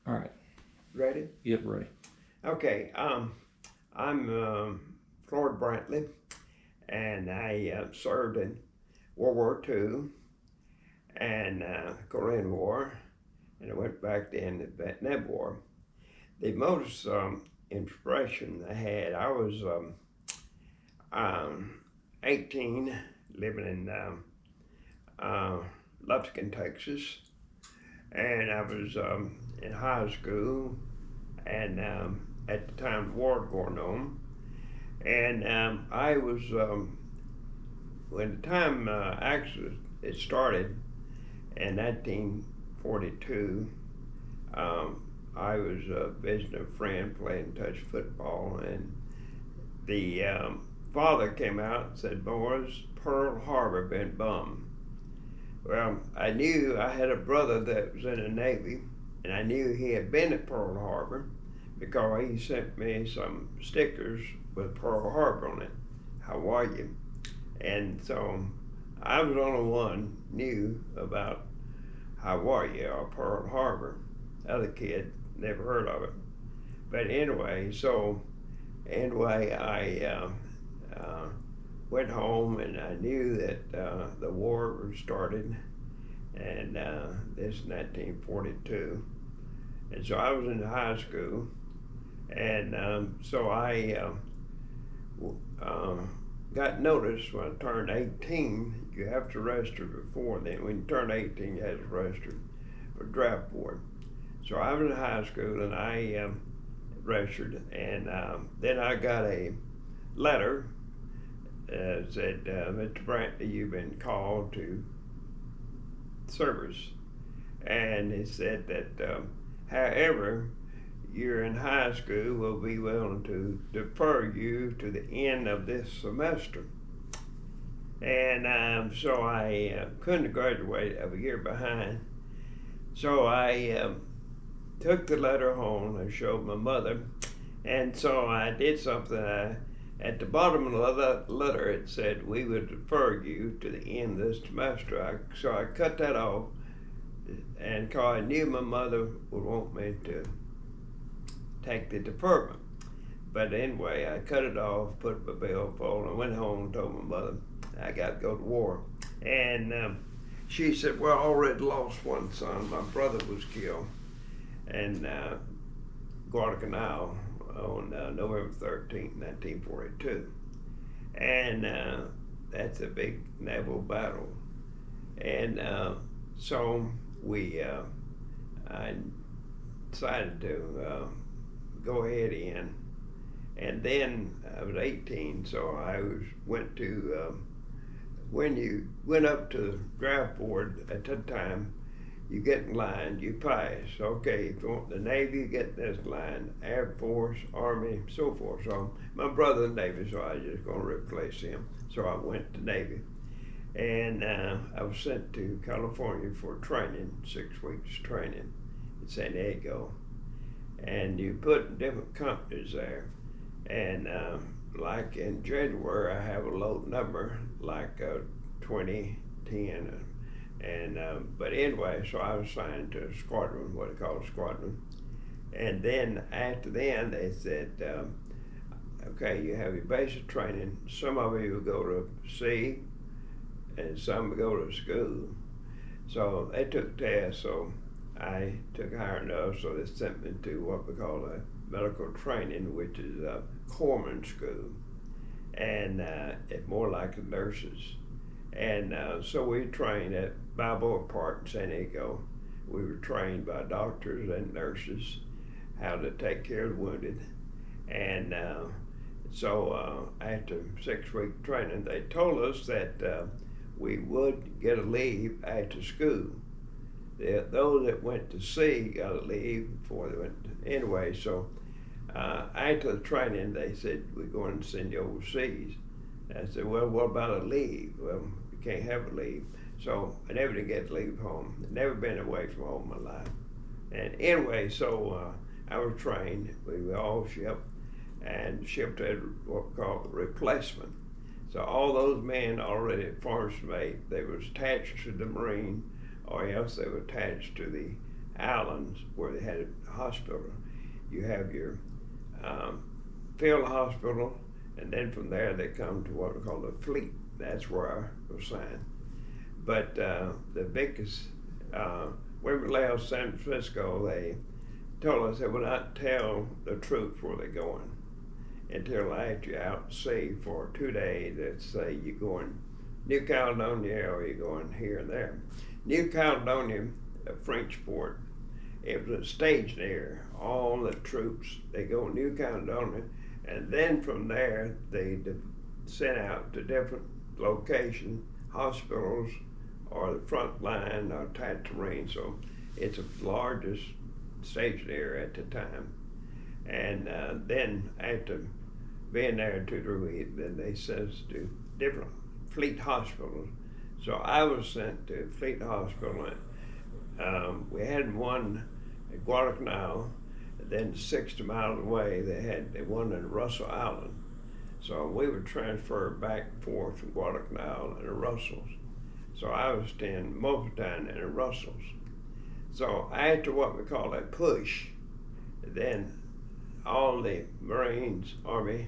All right. Ready? Yep, ready. Okay. I'm Floyd Brantley, and I served in World War II and Korean War, and I went back in the Vietnam War. The most inspiration I had, I was um, 18, living in Lufkin, Texas, and I was in high school, and at the time the war was going on, and I was when the time actually it started in 1942. I was visiting a friend playing touch football, and the father came out and said, "Boys, Pearl Harbor been bombed." Well, I knew I had a brother that was in the Navy, and I knew he had been at Pearl Harbor because he sent me some stickers with Pearl Harbor on it. How are you? And so I was the only one knew about Hawaii or Pearl Harbor. The other kid never heard of it. But anyway, I went home and I knew that the war was started, and this is 1942. And so I was in high school, and so I got notice when I turned 18. You have to register before then. When you turn 18, you have to register for draft board. So I was in high school and I registered, and then I got a letter said, "Mr. Brantley, you've been called to service," and it said that, however, you're in high school, we'll be willing to defer you to the end of this semester. And so I couldn't graduate, I was a year behind. So I took the letter home and showed my mother. And so I did something. At the bottom of the letter, it said, "We would defer you to the end of this semester." So I cut that off, and because I knew my mother would want me to take the deferment. But anyway, I cut it off, put my billfold, and went home and told my mother I got to go to war. And she said, "Well, I already lost one son. My brother was killed in Guadalcanal on November 13th, 1942. And that's a big naval battle. And so I decided to go ahead in. And then I was 18, so went to, when you went up to the draft board at that time, you get in line, you pass. Okay, if you want the Navy, you get this line, Air Force, Army, so forth. So my brother in the Navy, so I was just going to replace him. So I went to Navy. And I was sent to California for training, 6 weeks training in San Diego. And you put different companies there. And like in January, I have a low number, like 2010. And but anyway, so I was assigned to a squadron, what they call a squadron. And then after then, they said, okay, you have your basic training. Some of you will go to sea, and some will go to school. So they took tests, so I took higher enough, so they sent me to what we call a medical training, which is a corpsman school, and it's more like the nurses. And so we trained at Balboa Park in San Diego. We were trained by doctors and nurses how to take care of the wounded. And so after 6-week training, they told us that we would get a leave after school. Those that went to sea got a leave before they went anyway. So after the training, they said, "We're going to send you overseas." I said, "Well, what about a leave?" "Well, you can't have a leave." So I never did get to leave home. I've never been away from home in my life. And anyway, so I was trained. We were all shipped, and shipped at what we call replacement. So all those men already at Force Mate, they was attached to the Marine, or else they were attached to the islands where they had a hospital. You have your field hospital, and then from there they come to what we call the fleet. That's where I was assigned. But the biggest, when we left San Francisco, they told us they would not tell the troops where they're going until after you're out to sea for 2 days. Let's say you're going New Caledonia or you're going here and there. New Caledonia, a French port, it was a staging area. All the troops, they go to New Caledonia, and then from there they sent out to different locations, hospitals, or the front line, or Tatooine. So it's the largest staging area at the time. And then after being there 2 or 3 weeks, then they sent us to different fleet hospitals. So I was sent to Fleet Hospital. We had one at Guadalcanal, and then 60 miles away they had one in Russell Island. So we were transferred back and forth from Guadalcanal and the Russells. So I was staying most of the time in the Russells. So after what we call a push, then all the Marines, Army,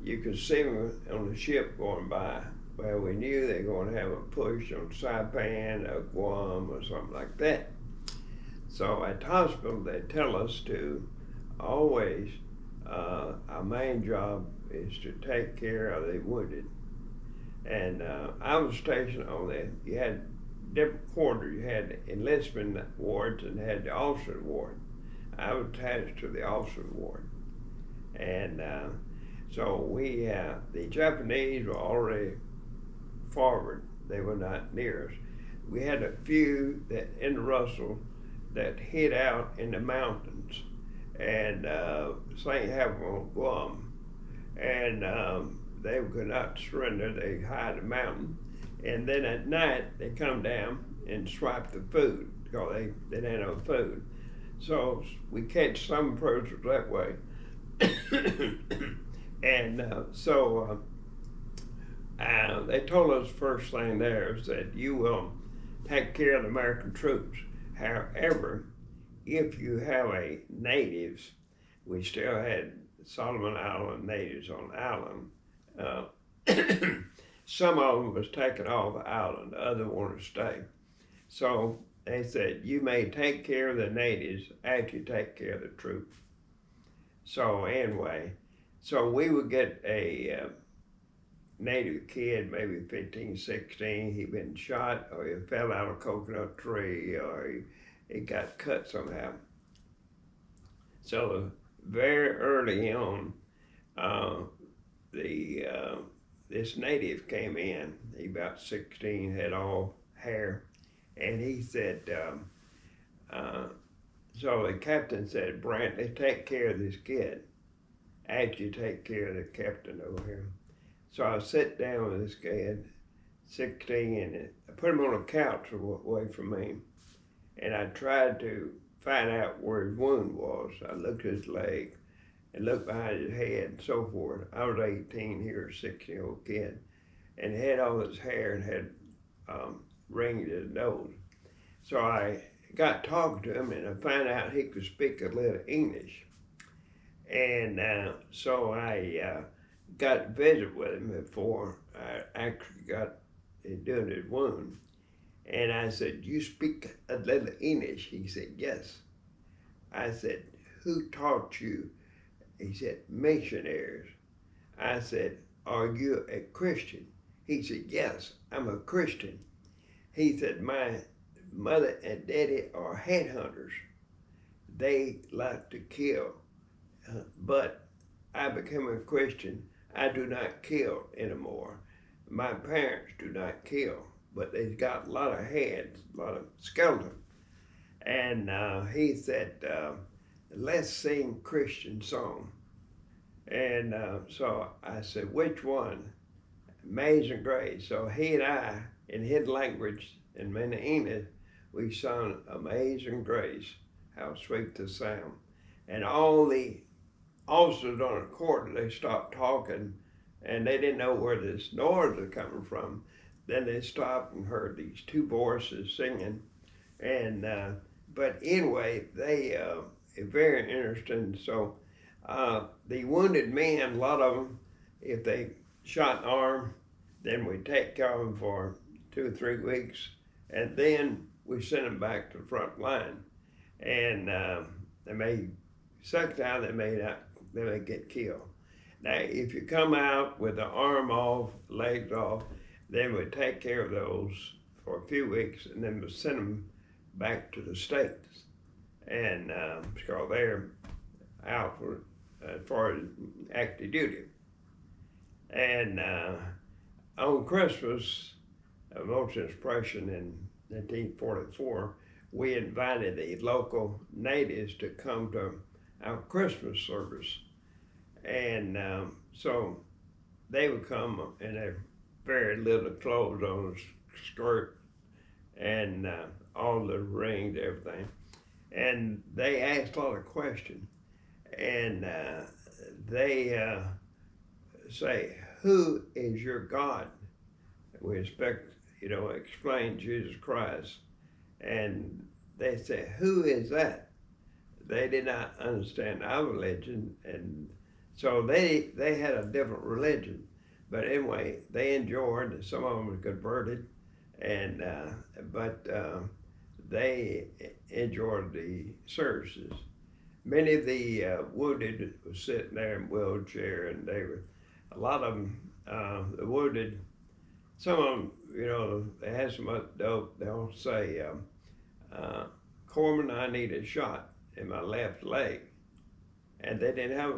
you could see them on the ship going by. Well, we knew they were going to have a push on Saipan or Guam or something like that. So at the hospital, they tell us to always, our main job is to take care of the wounded. And I was stationed on that. You had different quarters. You had enlistment wards and had the officer ward. I was attached to the officer ward. And so we, the Japanese were already forward. They were not near us. We had a few that in Russell that hid out in the mountains, and St. happened on Guam, and they could not surrender. They hide the mountain, and then at night they come down and swipe the food because they didn't have food. So we catch some approaches that way, and so they told us first thing there is that you will take care of the American troops. However, if you have a natives, we still had Solomon Island natives on the island. Some of them was taken off the island, the other wanted to stay. So they said, you may take care of the natives after you take care of the troops. So anyway, so we would get a native kid, maybe 15, 16, he'd been shot or he fell out of a coconut tree or he got cut somehow. So very early on, this native came in, he about 16, had all hair, and he said, so the captain said, Brantley, take care of this kid after you take care of the captain over here. So I sat down with this kid, 16, and I put him on a couch away from me, and I tried to find out where his wound was. I looked at his leg and looked behind his head and so forth. I was 18 here, a 16-year-old kid, and he had all this hair and had rings in his nose. So I got talking to him, and I found out he could speak a little English. And so I got to visit with him before I actually got doing his wound. And I said, you speak a little English? He said, yes. I said, who taught you? He said, missionaries. I said, are you a Christian? He said, yes, I'm a Christian. He said, my mother and daddy are headhunters. They like to kill, but I became a Christian. I do not kill anymore. My parents do not kill, but they've got a lot of heads, a lot of skeletons. And he said, let's sing Christian song. And so I said, which one? Amazing Grace. So he and I, in his language, in English, we sung Amazing Grace, how sweet the sound. And all the officers on the court, they stopped talking, and they didn't know where this noise was coming from. Then they stopped and heard these two voices singing, and but anyway, they very interesting. So the wounded men, a lot of them, if they shot an arm, then we take care of them for 2 or 3 weeks, and then we send them back to the front line. And they may, second time they may get killed. Now, if you come out with the arm off, legs off, then we take care of those for a few weeks, and then we send them back to the States. And because they're out for as far as active duty. And on Christmas, most inspiration in 1944, we invited the local natives to come to our Christmas service. And so they would come in their very little clothes on, skirt, and all the rings, everything. And they asked a lot of questions. And they say, "Who is your God?" We expect, explain Jesus Christ. And they say, "Who is that?" They did not understand our religion, and so they had a different religion. But anyway, they enjoyed. Some of them were converted, and but they enjoyed the services. Many of the wounded were sitting there in wheelchair, and a lot of them, the wounded, some of them, they had so much dope, they'll say, "Corpsman, I need a shot in my left leg." And they didn't have